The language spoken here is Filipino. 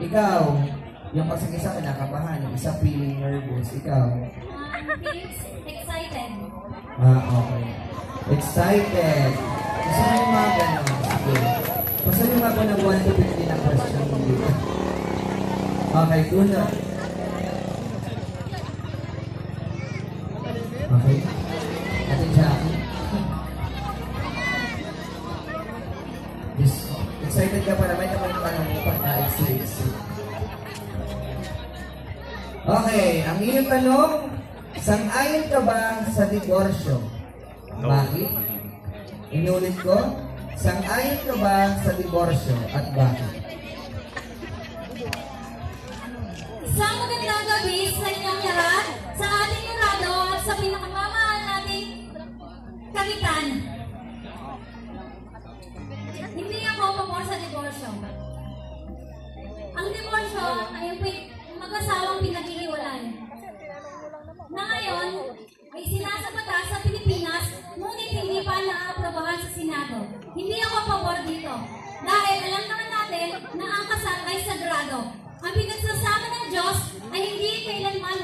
Ikaw, yung pag isa kinakabahan, yung isa feeling nervous. Ikaw? Excited. Okay. Excited. Gusto mo yung mga gano'n? Sige. Pasabi mo ako ng 1 to 15 na question dito. Okay, una. Okay. Ate Jackie. Excited ka pa naman na may tanong mo pag na-exit. Okay, ang iyong tanong, sang-ayon ka ba sa diborsyo? No. Bakit? Inulit ko, sang-ayon ka ba sa diborsyo at bakit? Isang magandang gabi sa inyong lahat, sa ating jurado at sa pinakamamahal nating kapitan. Hindi ako pabor sa diborsyo. Ang diborsyo ay yung mag-asawang pinaghihiwalay. Na ngayon ay sinasapata sa Pilipinas, ngunit hindi pa naaaprobahan sa Senado. Hindi ako pabor dito. Dahil alam naman natin na ang kasal ay sagrado. Ang pinagsasama ng Diyos ay hindi kailanman